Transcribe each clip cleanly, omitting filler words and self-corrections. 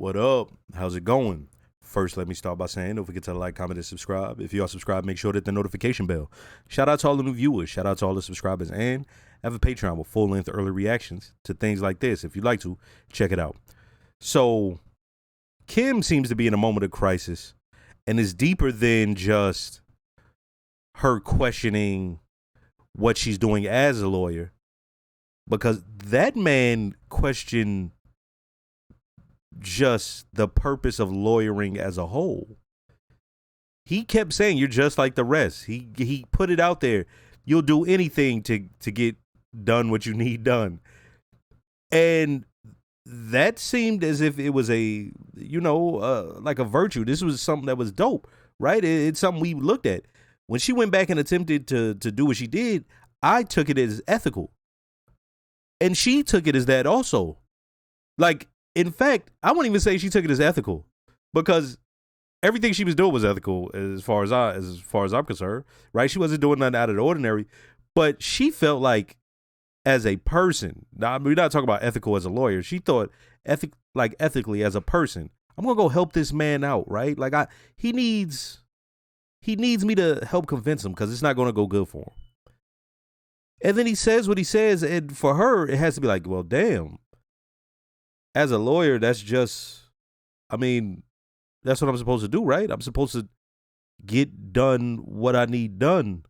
What up? How's it going? First, let me start by saying don't forget to like, comment, and subscribe. If you are subscribed, make sure to hit the notification bell. Shout out to all the new viewers. Shout out to all the subscribers. And I have a Patreon with full-length early reactions to things like this. If you'd like to, check it out. So, Kim seems to be in a moment of crisis, and it's deeper than just her questioning what she's doing as a lawyer, because that man questioned just the purpose of lawyering as a whole. He kept saying, you're just like the rest. He put it out there. You'll do anything to get done what you need done. And that seemed as if it was a, like a virtue. This was something that was dope, right? It's something we looked at. When she went back and attempted to do what she did, I took it as ethical. And she took it as that also. Like, in fact, I wouldn't even say she took it as ethical, because everything she was doing was ethical as far as I'm concerned, right? She wasn't doing nothing out of the ordinary, but she felt like, as a person, now we're not talking about ethical as a lawyer. She thought ethically as a person, I'm gonna go help this man out, right? Like he needs me to help convince him, because it's not gonna go good for him. And then he says what he says, and for her, it has to be like, well, damn. As a lawyer, that's what I'm supposed to do, right? I'm supposed to get done what I need done.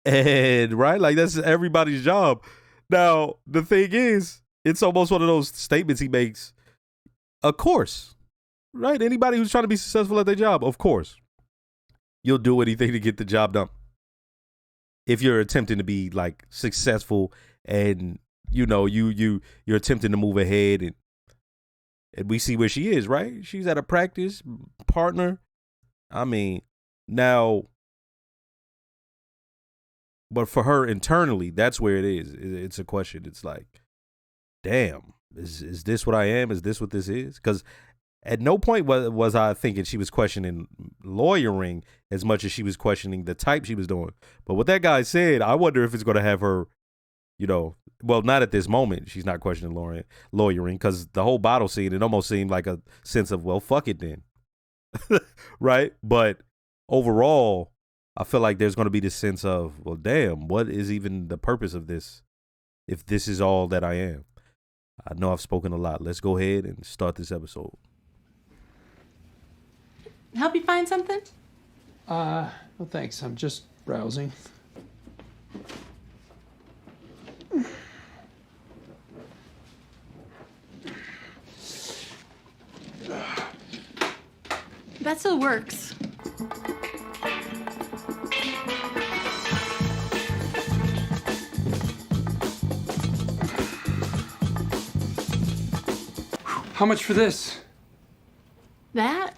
And, right, like, that's everybody's job. Now, the thing is, it's almost one of those statements he makes. Of course, right? Anybody who's trying to be successful at their job, of course, you'll do anything to get the job done. If you're attempting to be, like, successful and you're attempting to move ahead, and we see where she is, right? She's at a practice partner. But for her internally, that's where it is. It's a question. It's like, damn, is this what I am? Is this what this is? Because at no point was I thinking she was questioning lawyering as much as she was questioning the type she was doing. But what that guy said, I wonder if it's going to have her, well, not at this moment. She's not questioning lawyering, because the whole bottle scene, it almost seemed like a sense of, well, fuck it then. Right? But overall, I feel like there's going to be this sense of, well, damn, what is even the purpose of this if this is all that I am? I know I've spoken a lot. Let's go ahead and start this episode. Help you find something? No thanks. I'm just browsing. That still works. How much for this? That?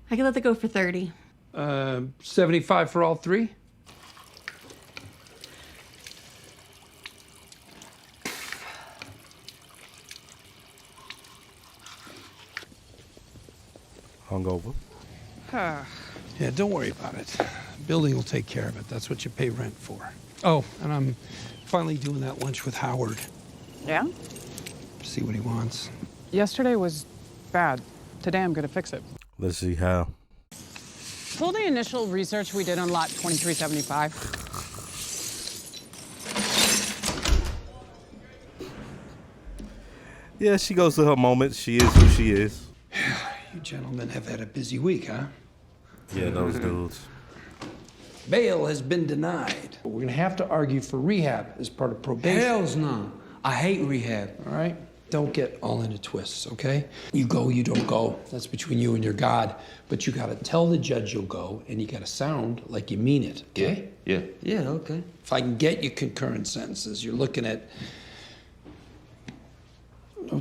I could let that go for 30. 75 for all three? Hungover. Yeah, don't worry about it. Building will take care of it. That's what you pay rent for. Oh, and I'm finally doing that lunch with Howard. Yeah? See what he wants. Yesterday was bad. Today I'm gonna fix it. Let's see how. Pull the initial research we did on lot 2375. Yeah, she goes through her moments. She is who she is. You gentlemen have had a busy week, huh? Yeah, those dudes. Bail has been denied. We're gonna have to argue for rehab as part of probation. Hells no. I hate rehab. All right? Don't get all into twists, okay? You go, you don't go. That's between you and your God. But you gotta tell the judge you'll go, and you gotta sound like you mean it, okay? Yeah. Yeah, okay. If I can get you concurrent sentences, you're looking at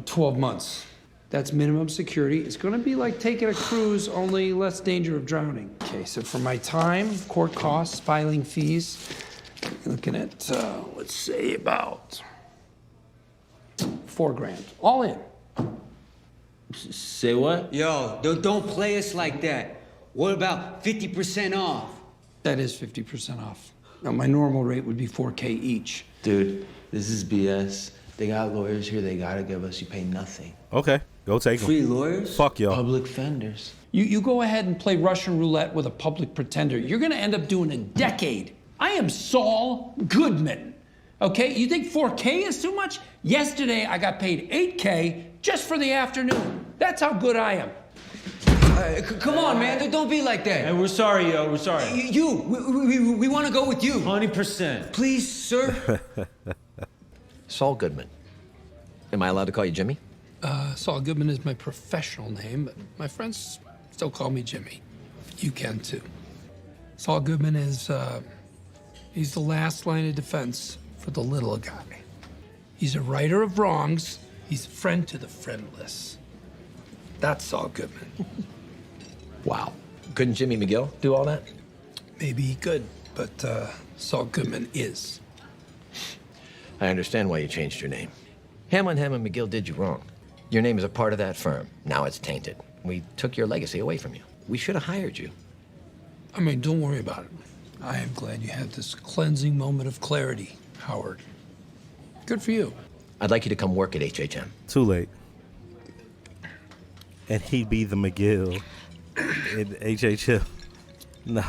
12 months. That's minimum security. It's gonna be like taking a cruise, only less danger of drowning. Okay, so for my time, court costs, filing fees, you're looking at, let's say about $4,000, all in. Say what? Yo, don't play us like that. What about 50% off? That is 50% off. Now, my normal rate would be $4K each. Dude, this is BS. They got lawyers here they gotta give us. You pay nothing. Okay, go take them. Free lawyers? Fuck y'all. Public fenders. You go ahead and play Russian roulette with a public pretender. You're gonna end up doing a decade. I am Saul Goodman. Okay, you think 4K is too much? Yesterday I got paid 8K just for the afternoon. That's how good I am. Come on, man. Don't be like that. Hey, we're sorry, yo. We're sorry. We want to go with you. 20%. Please, sir. Saul Goodman. Am I allowed to call you Jimmy? Saul Goodman is my professional name, but my friends still call me Jimmy. You can too. Saul Goodman is, he's the last line of defense for the little guy. He's a righter of wrongs. He's a friend to the friendless. That's Saul Goodman. Wow. Couldn't Jimmy McGill do all that? Maybe he could, but Saul Goodman is. I understand why you changed your name. Hamlin McGill did you wrong. Your name is a part of that firm. Now it's tainted. We took your legacy away from you. We should have hired you. I mean, don't worry about it. I am glad you had this cleansing moment of clarity, Howard. Good for you. I'd like you to come work at HHM. Too late. And he'd be the McGill in HHM. No.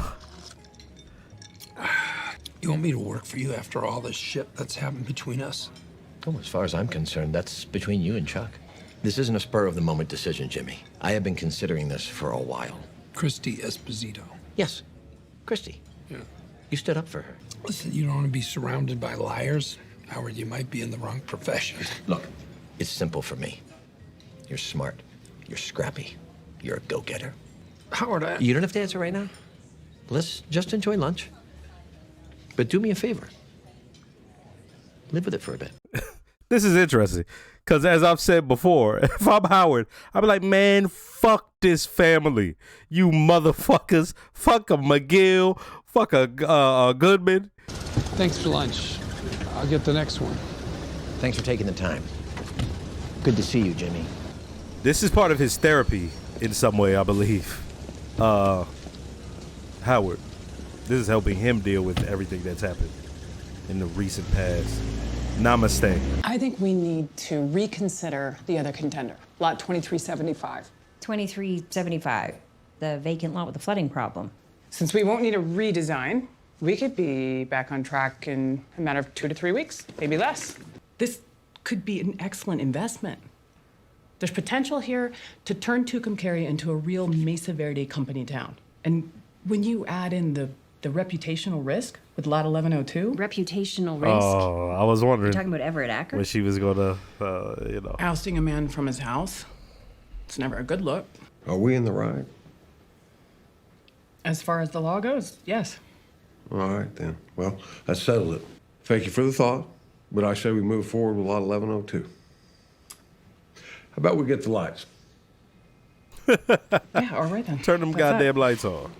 You want me to work for you after all this shit that's happened between us? Oh, as far as I'm concerned, that's between you and Chuck. This isn't a spur-of-the-moment decision, Jimmy. I have been considering this for a while. Christy Esposito. Yes, Christy. Yeah. You stood up for her. Listen, you don't want to be surrounded by liars. Howard, you might be in the wrong profession. Look, It's simple for me. You're smart. You're scrappy. You're a go-getter. Howard, You don't have to answer right now. Let's just enjoy lunch. But do me a favor. Live with it for a bit. This is interesting because, as I've said before, if I'm Howard, I'd be like, man, fuck this family. You motherfuckers. Fuck a McGill. Fuck a Goodman. thanks for lunch. I'll get the next one. Thanks for taking the time. Good to see you, Jimmy. This is part of his therapy in some way, I believe. Howard, this is helping him deal with everything that's happened in the recent past. Namaste. I think we need to reconsider the other contender, lot 2375. 2375, the vacant lot with the flooding problem. Since we won't need a redesign, we could be back on track in a matter of 2 to 3 weeks, maybe less. This could be an excellent investment. There's potential here to turn Tucumcari into a real Mesa Verde company town. And when you add in the reputational risk with lot 1102, Reputational risk. Oh, I was wondering You're talking about Everett Acker? when she was gonna, ousting a man from his house, it's never a good look. Are we in the right? As far as the law goes, yes. All right, then. Well, that settled it. Thank you for the thought, but I say we move forward with lot 1102. How about we get the lights? Yeah, all right then. turn them What's that? goddamn lights on.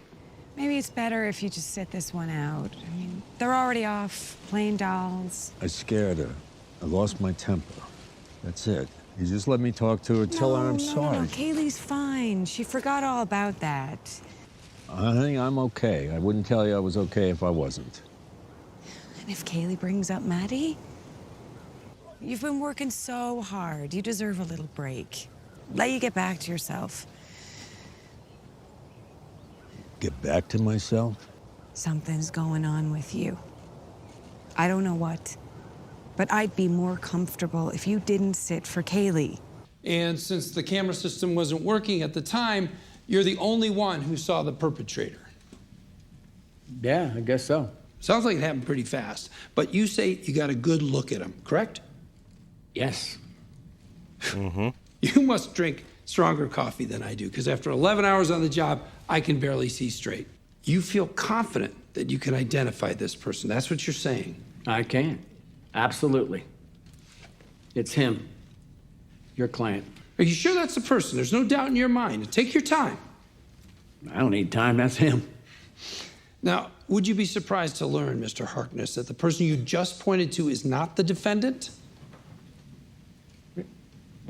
Maybe it's better if you just sit this one out. I mean, they're already off playing dolls. I scared her. I lost my temper. That's it. You just let me talk to her, tell her I'm sorry. No, Kaylee's fine. She forgot all about that. I think I'm okay. I wouldn't tell you I was okay if I wasn't. And if Kaylee brings up Maddie, you've been working so hard. You deserve a little break. Let you get back to yourself. Get back to myself? Something's going on with you. I don't know what, but I'd be more comfortable if you didn't sit for Kaylee. And since the camera system wasn't working at the time, you're the only one who saw the perpetrator. Yeah, I guess so. Sounds like it happened pretty fast, but you say you got a good look at him, correct? Yes. You must drink stronger coffee than I do, because after 11 hours on the job, I can barely see straight. You feel confident that you can identify this person. That's what you're saying. I can. Absolutely. It's him. Your client. Are you sure that's the person? There's no doubt in your mind. Take your time. I don't need time. That's him. Now, would you be surprised to learn, Mr. Harkness, that the person you just pointed to is not the defendant?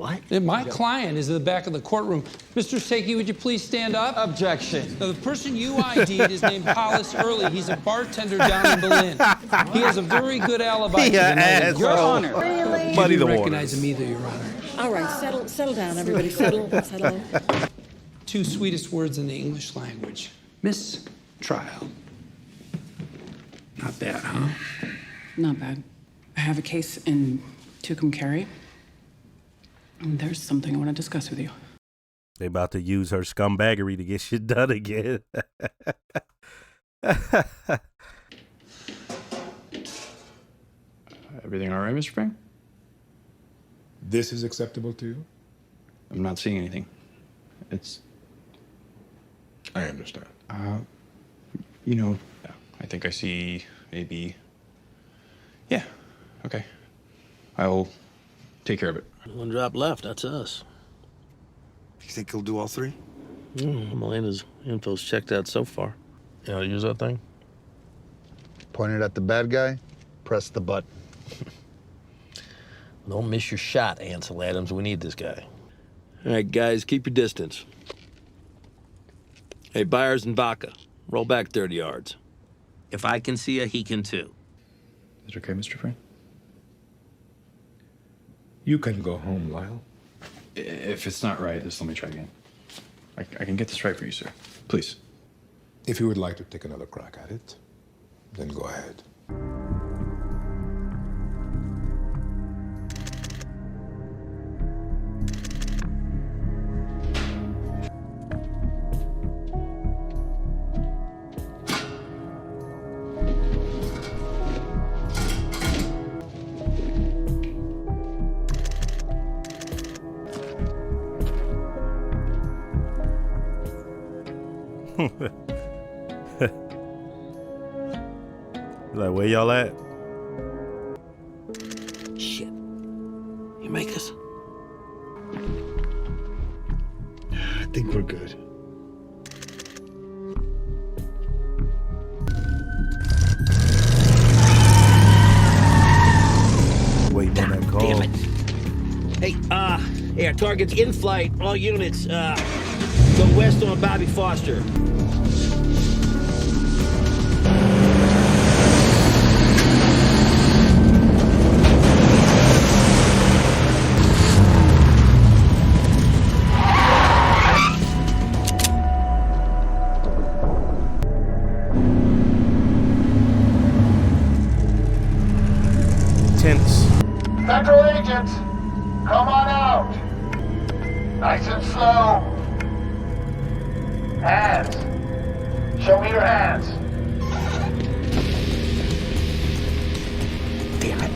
What? And my client is in the back of the courtroom. Mr. Seki, would you please stand up? Objection. Now, the person you ID'd is named Hollis Early. He's a bartender down in Berlin. He has a very good alibi to the night of Your Honor. You Muddy the didn't recognize waters. him either, Your Honor. All right, settle down, everybody. Settle. Two sweetest words in the English language. Mistrial. Not bad, huh? Not bad. I have a case in Tucumcari. And there's something I want to discuss with you. They about to use her scumbaggery to get shit done again. Everything all right, Mr. Frank? This is acceptable to you? I'm not seeing anything. It's... I understand. I think I see maybe... Yeah, okay. I'll take care of it. One drop left, that's us. You think he'll do all three? Melena's info's checked out so far. You know how to use that thing? Point it at the bad guy, press the button. Don't miss your shot, Ansel Adams. We need this guy. All right, guys, keep your distance. Hey, Byers and Vaca, roll back 30 yards. If I can see ya, he can too. Is it okay, Mr. Frank? You can go home, Lyle. If it's not right, just let me try again. I can get this right for you, sir. Please. If you would like to take another crack at it, then go ahead. Like, where y'all at? Shit. You make us? I think we're good. Waiting on that call. Damn it. Hey, our target's in flight. All units, go west on Bobby Foster. Tense. Federal agents, come on out. Nice and slow. Hands. Show me your hands. Damn it.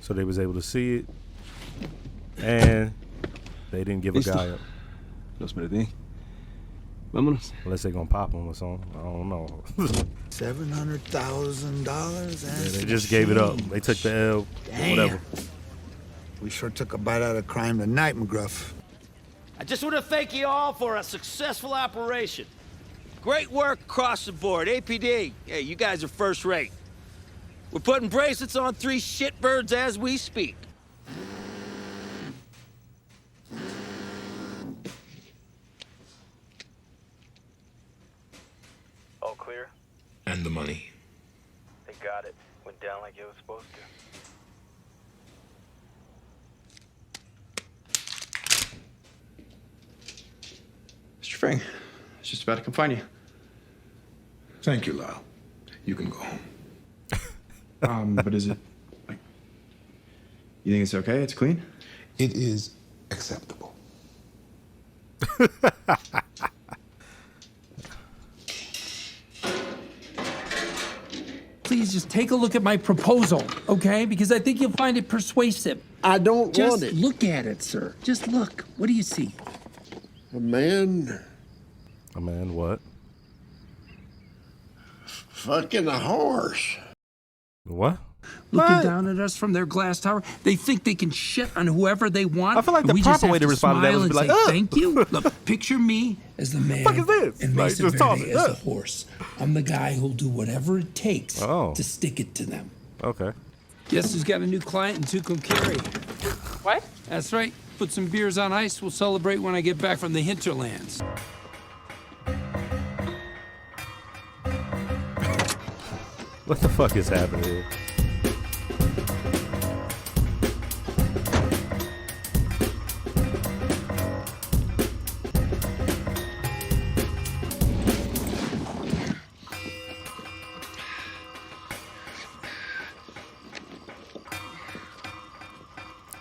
So they was able to see it, and they didn't give a guy up. Los perdí. Vámonos. Unless they gonna pop him or something. I don't know. $700,000. They just gave it up. They took the L. Damn. Whatever. We sure took a bite out of crime tonight, McGruff. I just want to thank you all for a successful operation. Great work across the board. APD, hey, you guys are first rate. We're putting bracelets on 3 shitbirds as we speak. All clear? And the money. They got it. Went down like it was supposed to. Mr. Frank, I was just about to come find you. Thank you, Lyle. You can go home. But is it, like, you think it's okay? It's clean? It is acceptable. please just take a look at my proposal, okay? Because I think you'll find it persuasive. I don't Just want it. look at it, sir. Just look. What do you see? A man A man, what? fucking a horse. What? Looking down at us from their glass tower. They think they can shit on whoever they want. I feel like and the we just proper have way to respond to that smile was and be like, say, "Ugh." thank you. Look, picture me as the man Fuck is this? and Like, Mesa just Verde talking, as the ugh. horse. I'm the guy who'll do whatever it takes to stick it to them. Okay. Guess who's got a new client in Tucumcari? What? That's right. Put some beers on ice. We'll celebrate when I get back from the hinterlands. What the fuck is happening here?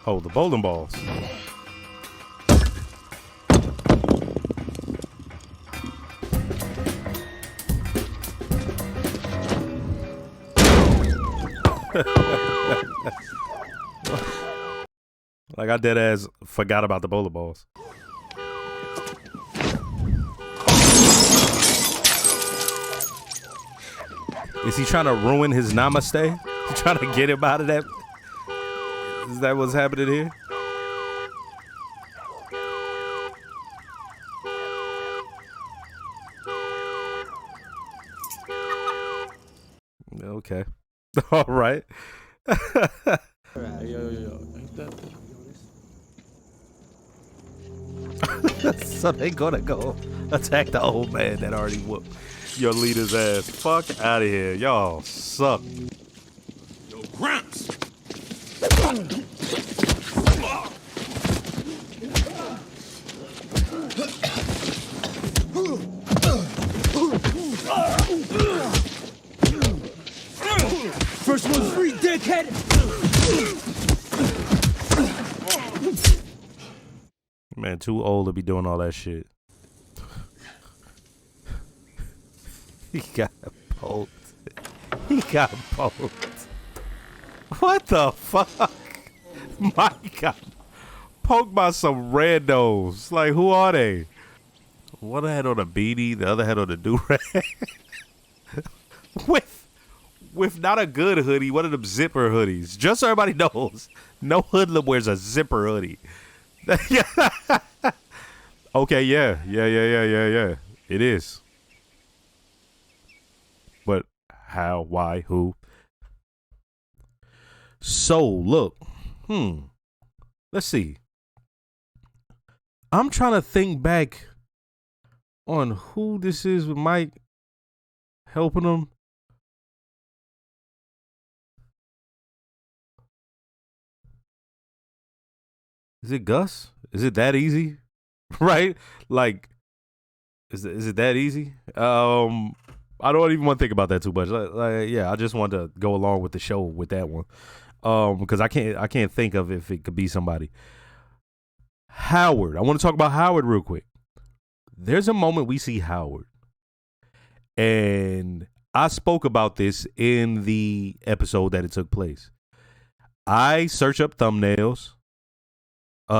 Oh, the bowling balls. Like I dead ass forgot about the bowling balls. Is he trying to ruin his namaste? He trying to get him out of that? Is that what's happening here? Okay. All right. So they gonna go attack the old man that already whooped your leader's ass. Fuck out of here. Y'all suck. Yo, Gramps! First one's free, dickhead! Man, too old to be doing all that shit. He got poked. He got poked. What the fuck? Mike got poked by some randos. Like, who are they? One had on a beanie, the other had on a do-rag. With not a good hoodie, one of them zipper hoodies. Just so everybody knows, no hoodlum wears a zipper hoodie. Okay, yeah. It is. But how, why, who? So, look. Let's see. I'm trying to think back on who this is with Mike helping him. Is it Gus? Is it that easy? Right? Like, is it that easy? I don't even want to think about that too much. Yeah, I just want to go along with the show with that one. Because I can't think of if it could be somebody. Howard. I want to talk about Howard real quick. There's a moment we see Howard. And I spoke about this in the episode that it took place. I search up thumbnails.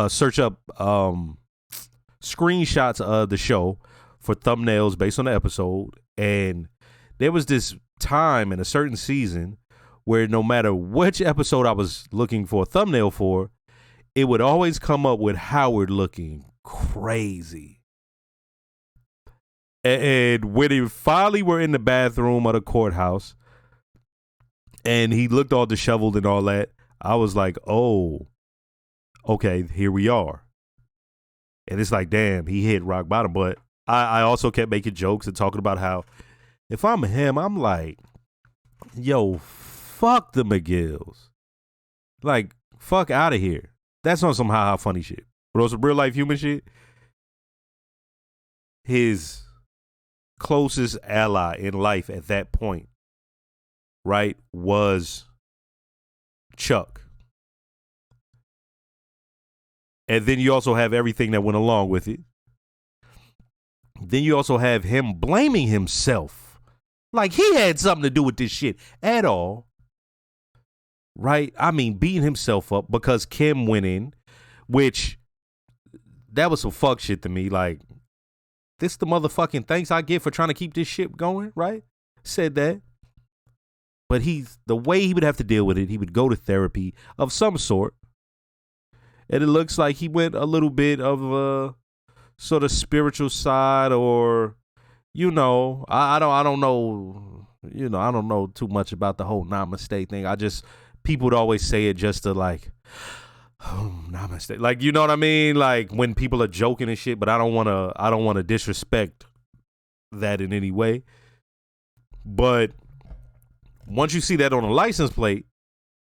Search up screenshots of the show for thumbnails based on the episode, and there was this time in a certain season where no matter which episode I was looking for a thumbnail for, it would always come up with Howard looking crazy. And when he finally were in the bathroom of the courthouse and he looked all disheveled and all that, I was like, oh, okay, here we are. And it's like, damn, he hit rock bottom. But I also kept making jokes and talking about how if I'm him, I'm like, yo, fuck the McGills. Like, fuck out of here. That's not some ha-ha funny shit. But on some real life human shit, his closest ally in life at that point, right, was Chuck. And then you also have everything that went along with it. Then you also have him blaming himself Like he had something to do with this shit at all. Right? I mean, beating himself up because Kim went in, which that was some fuck shit to me. Like, this the motherfucking thanks I get for trying to keep this shit going, right? Said that. But the way he would have to deal with it, he would go to therapy of some sort. And it looks like he went a little bit of a sort of spiritual side, or, you know, I don't know, you know, I don't know too much about the whole Namaste thing. People would always say it just to like, oh, Namaste. Like, you know what I mean? Like when people are joking and shit, but I don't want to disrespect that in any way. But once you see that on a license plate,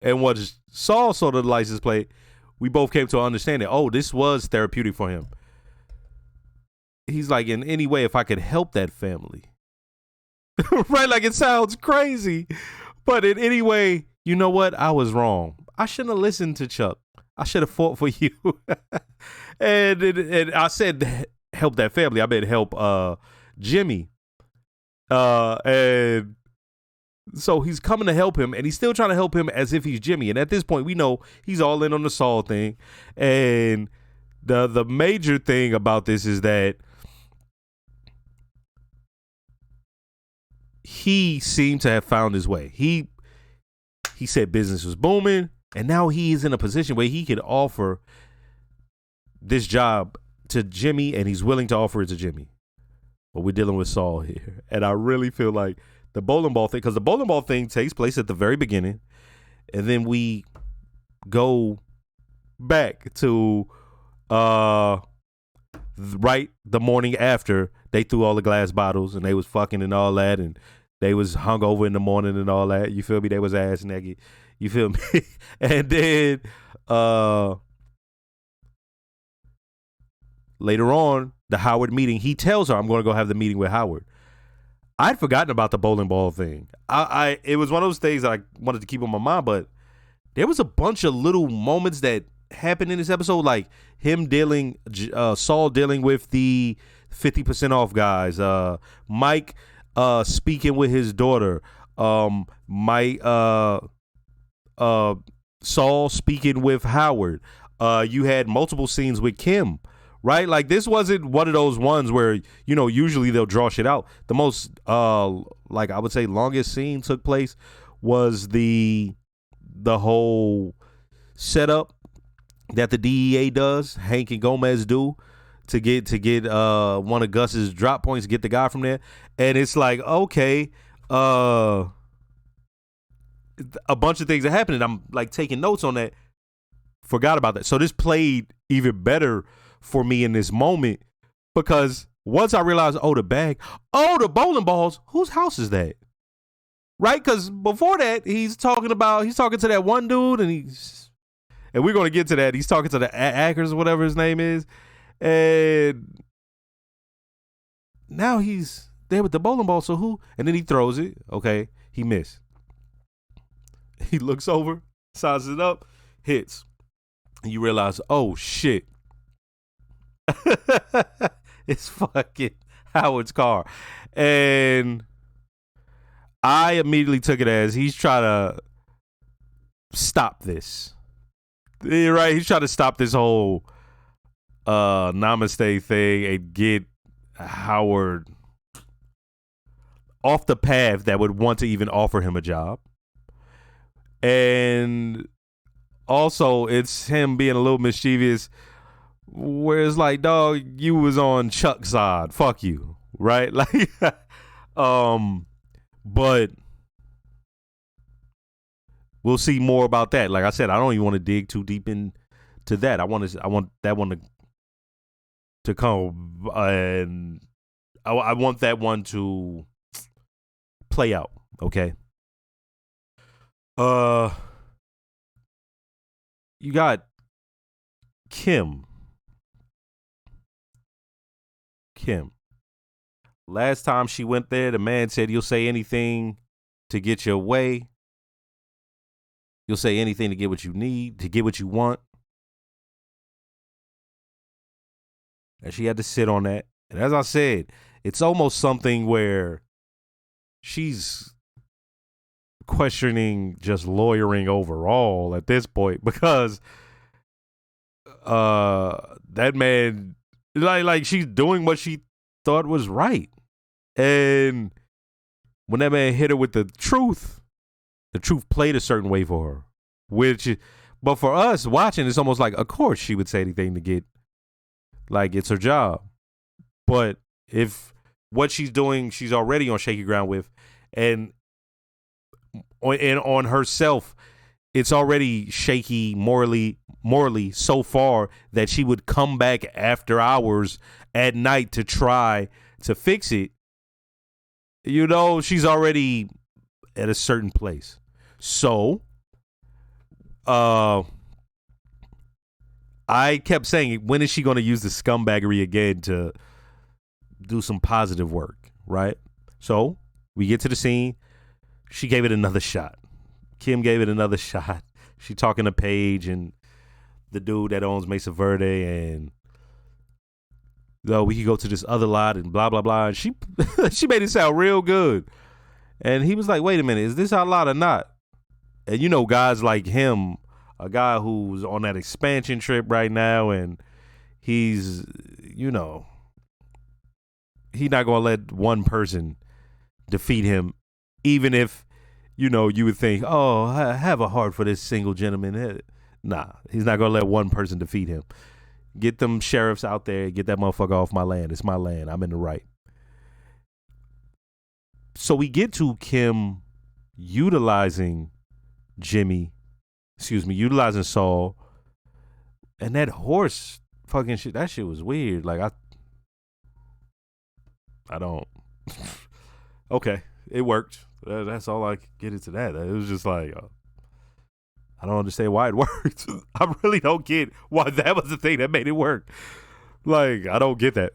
and what Saul saw the license plate, we both came to understand that, oh, this was therapeutic for him. He's like, in any way, if I could help that family. Right? Like, it sounds crazy. But in any way, you know what? I was wrong. I shouldn't have listened to Chuck. I should have fought for you. and I said, help that family. I meant help Jimmy. And so he's coming to help him, and he's still trying to help him as if he's Jimmy. And at this point, we know he's all in on the Saul thing. And the major thing about this is that he seemed to have found his way. He said business was booming, and now he is in a position where he could offer this job to Jimmy, and he's willing to offer it to Jimmy. But we're dealing with Saul here. And I really feel like the bowling ball thing, because the bowling ball thing takes place at the very beginning, and then we go back to right the morning after they threw all the glass bottles and they was fucking and all that, and they was hungover in the morning and all that. You feel me? They was ass naked. You feel me? And then later on, the Howard meeting, he tells her, I'm going to go have the meeting with Howard. I'd forgotten about the bowling ball thing. It was one of those things that I wanted to keep on my mind, but there was a bunch of little moments that happened in this episode, like him Saul dealing with the 50% off guys, Mike speaking with his daughter, Saul speaking with Howard. You had multiple scenes with Kim. Right? Like, this wasn't one of those ones where, you know, usually they'll draw shit out. The most, like, I would say longest scene took place was the whole setup that the DEA does, Hank and Gomez do, to get one of Gus's drop points, get the guy from there. And it's like, okay, a bunch of things are happening. I'm, like, taking notes on that. Forgot about that. So this played even better for me in this moment, because once I realized, the bag, the bowling balls, whose house is that? Right? Because before that, he's talking to that one dude, and we're going to get to that. He's talking to the Ackers or whatever his name is. And now he's there with the bowling ball. So who? And then he throws it. Okay. He missed. He looks over, sizes it up, hits. And you realize, oh shit. It's fucking Howard's car. And I immediately took it as he's trying to stop this. You're right. He's trying to stop this whole Namaste thing and get Howard off the path that would want to even offer him a job. And also, it's him being a little mischievous, where it's like, dog, you was on Chuck's side. Fuck you. Right? Like, but we'll see more about that. Like I said, I don't even want to dig too deep into that. I want that one to come, and I want that one to play out. Okay. You got Kim. Last time she went there, the man said, you'll say anything to get your way. You'll say anything to get what you need, to get what you want. And she had to sit on that. And as I said, it's almost something where she's questioning just lawyering overall at this point because that man like she's doing what she thought was right. And when that man hit her with the truth played a certain way for her. But for us watching, it's almost like, of course she would say anything to get, like, it's her job. But if what she's doing, she's already on shaky ground with, and on herself, it's already shaky morally so far that she would come back after hours at night to try to fix it. You know, she's already at a certain place. So, I kept saying, when is she going to use the scumbaggery again to do some positive work, right? So, we get to the scene. She gave it another shot. Kim gave it another shot. She talking to Paige and the dude that owns Mesa Verde, and we could go to this other lot and blah, blah, blah. And she made it sound real good. And he was like, wait a minute, is this our lot or not? And you know, guys like him, a guy who's on that expansion trip right now, and he's, you know, he's not going to let one person defeat him, even if, you know, you would think, oh, I have a heart for this single gentleman. Nah, he's not going to let one person defeat him. Get them sheriffs out there, get that motherfucker off my land. It's my land. I'm in the right. So we get to Kim utilizing Saul, and that horse fucking shit, that shit was weird. Like, I don't, okay, it worked. That's all I could get into that. It was just like, I don't understand why it worked. I really don't get why that was the thing that made it work. Like, I don't get that.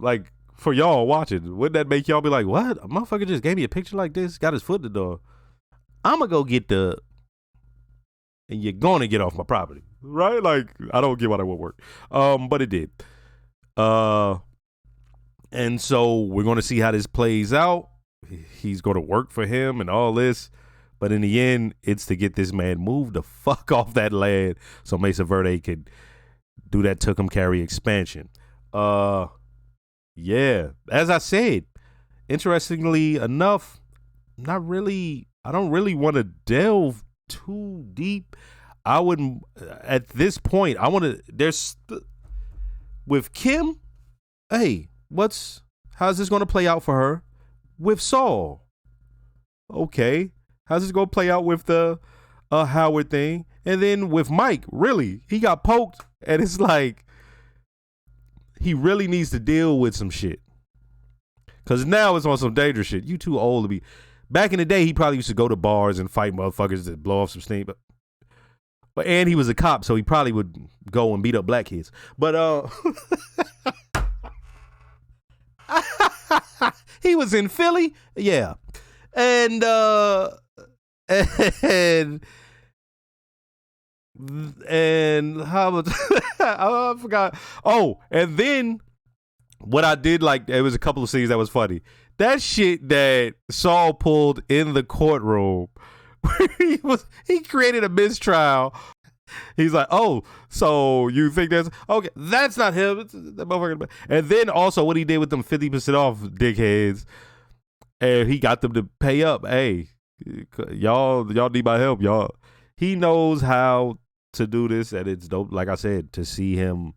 Like, for y'all watching, wouldn't that make y'all be like, what? A motherfucker just gave me a picture like this, got his foot in the door. I'm going to go get and you're going to get off my property, right? Like, I don't get why that would work. But it did. And so we're going to see how this plays out. He's going to work for him and all this. But in the end, it's to get this man moved the fuck off that land so Mesa Verde could do that Tucumcari expansion. Yeah, as I said, interestingly enough, I don't really want to delve too deep. I wouldn't, at this point, with Kim, hey, how's this going to play out for her? With Saul, okay, how's this going to play out with the Howard thing? And then with Mike, really, he got poked, and it's like, he really needs to deal with some shit. Because now it's on some dangerous shit. You too old to be. Back in the day, he probably used to go to bars and fight motherfuckers that blow off some steam. And he was a cop, so he probably would go and beat up black kids. But he was in Philly. Yeah. And how much I forgot. Oh, and then what I did, like, there was a couple of scenes that was funny. That shit that Saul pulled in the courtroom, he created a mistrial. He's like, oh, so you think that's okay? That's not him. It's that motherfucker. And then also what he did with them 50% off dickheads, and he got them to pay up. Hey, y'all need my help, y'all. He knows how to do this, and it's dope. Like I said, to see him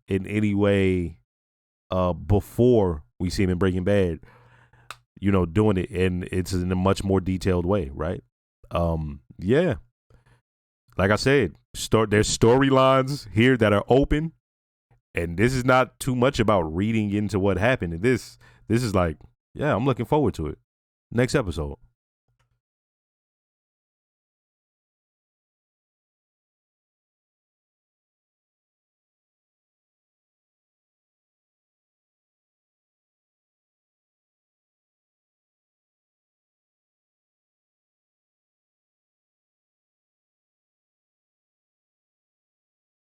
in any way before we see him in Breaking Bad, you know, doing it, and it's in a much more detailed way, right? Yeah. Like I said, there's storylines here that are open, and this is not too much about reading into what happened. And this is like, yeah, I'm looking forward to it. Next episode.